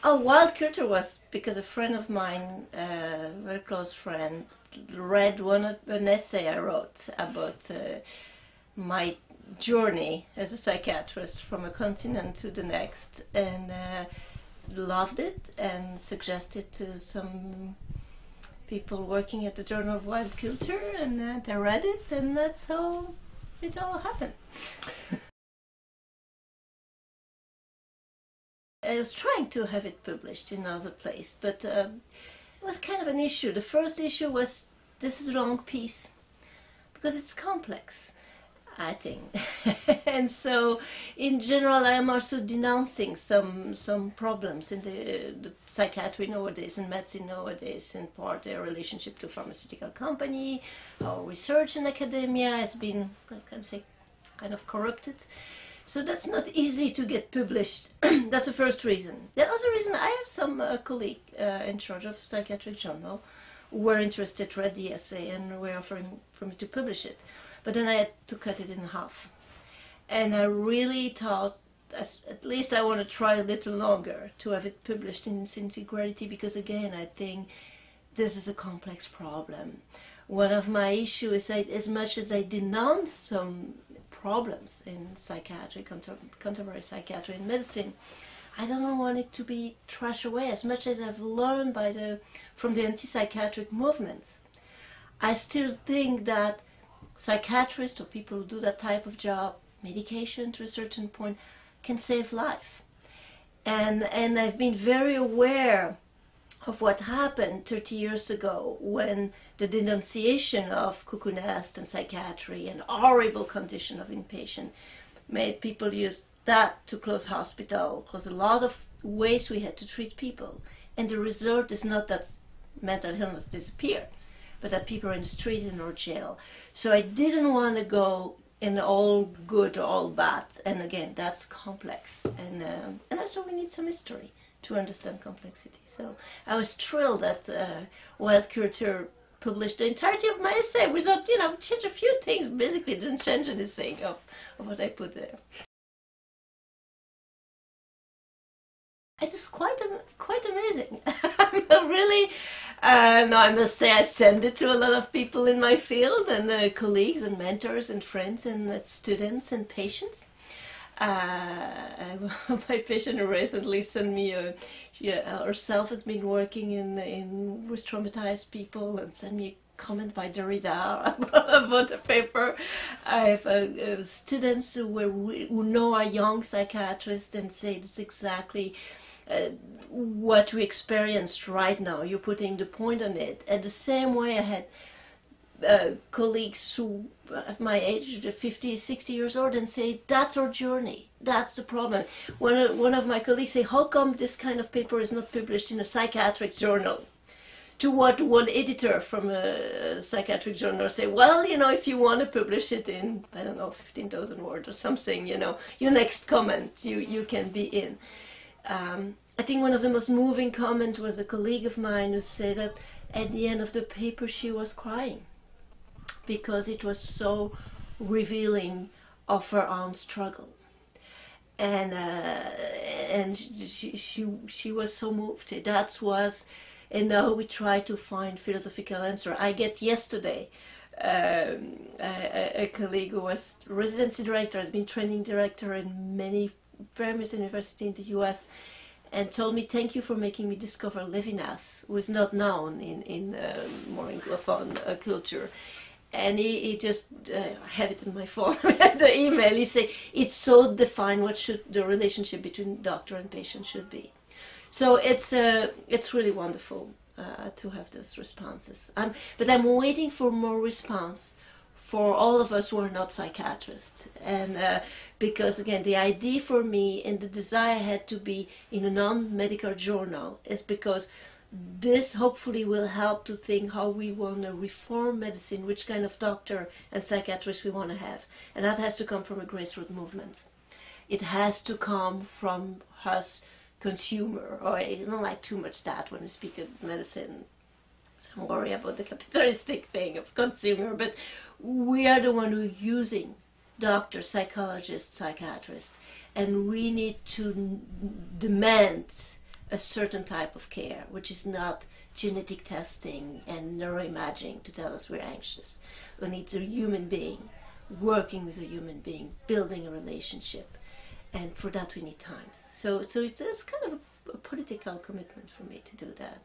Oh, wild culture was because a friend of mine, a very close friend, read an essay I wrote about my journey as a psychiatrist from a continent to the next, and loved it and suggested to some people working at the Journal of Wild Culture, and they read it, and that's how it all happened. I was trying to have it published in another place, but it was kind of an issue. The first issue was this is the wrong piece because it's complex, I think. And so in general I am also denouncing some problems in the psychiatry nowadays and medicine nowadays, in part their relationship to pharmaceutical company, how research in academia has been, I can say, kind of corrupted. So that's not easy to get published. That's the first reason. The other reason, I have some colleague in charge of psychiatric journal who were interested, read the essay, and were offering for me to publish it. But then I had to cut it in half. And I really thought, at least I want to try a little longer to have it published in its integrity, because again, I think this is a complex problem. One of my issues is that as much as I denounce some problems in psychiatry, contemporary psychiatry and medicine, I don't want it to be trashed away. As much as I've learned from the anti-psychiatric movements, I still think that psychiatrists or people who do that type of job, medication to a certain point, can save life. And I've been very aware of what happened 30 years ago when the denunciation of cuckoo nest and psychiatry and horrible condition of inpatient made people use that to close hospital, close a lot of ways we had to treat people. And the result is not that mental illness disappeared, but that people are in the street and or jail. So I didn't want to go in all good or all bad. And again, that's complex. And also we need some history to understand complexity. So I was thrilled that Wild Culture published the entirety of my essay without, change a few things. Basically didn't change anything of what I put there. It is quite amazing. Really, no, I must say I send it to a lot of people in my field, and colleagues and mentors and friends and students and patients. My patient recently sent me herself has been working with traumatized people, and sent me a comment by Derrida about the paper. I have students who know are young psychiatrists and say it's exactly what we experienced right now. You're putting the point on it. And the same way I had colleagues who of my age, 50, 60 years old, and say, that's our journey, that's the problem. One of my colleagues say, how come this kind of paper is not published in a psychiatric journal? To what one editor from a psychiatric journal say, well, if you want to publish it in, I don't know, 15,000 words or something, your next comment, you can be in. I think one of the most moving comments was a colleague of mine who said that at the end of the paper she was crying, because it was so revealing of her own struggle, and she was so moved. And now we try to find philosophical answer. I get yesterday a colleague who was residency director, has been training director in many famous universities in the U.S., and told me, thank you for making me discover Levinas, who is not known in more Anglophone culture. And he just, I have it in my phone, I have the email, he said, it's so defined what the relationship between doctor and patient should be. So it's really wonderful to have those responses. But I'm waiting for more response for all of us who are not psychiatrists. And because again, the idea for me and the desire had to be in a non-medical journal is because this hopefully will help to think how we want to reform medicine, which kind of doctor and psychiatrist we want to have. And that has to come from a grassroots movement. It has to come from us consumer, or I don't like too much that when we speak of medicine. So I'm worried about the capitalistic thing of consumer, but we are the one who's using doctors, psychologists, psychiatrists, and we need to demand a certain type of care, which is not genetic testing and neuroimaging to tell us we're anxious. We need a human being, working with a human being, building a relationship, and for that we need time. So it's kind of a political commitment for me to do that.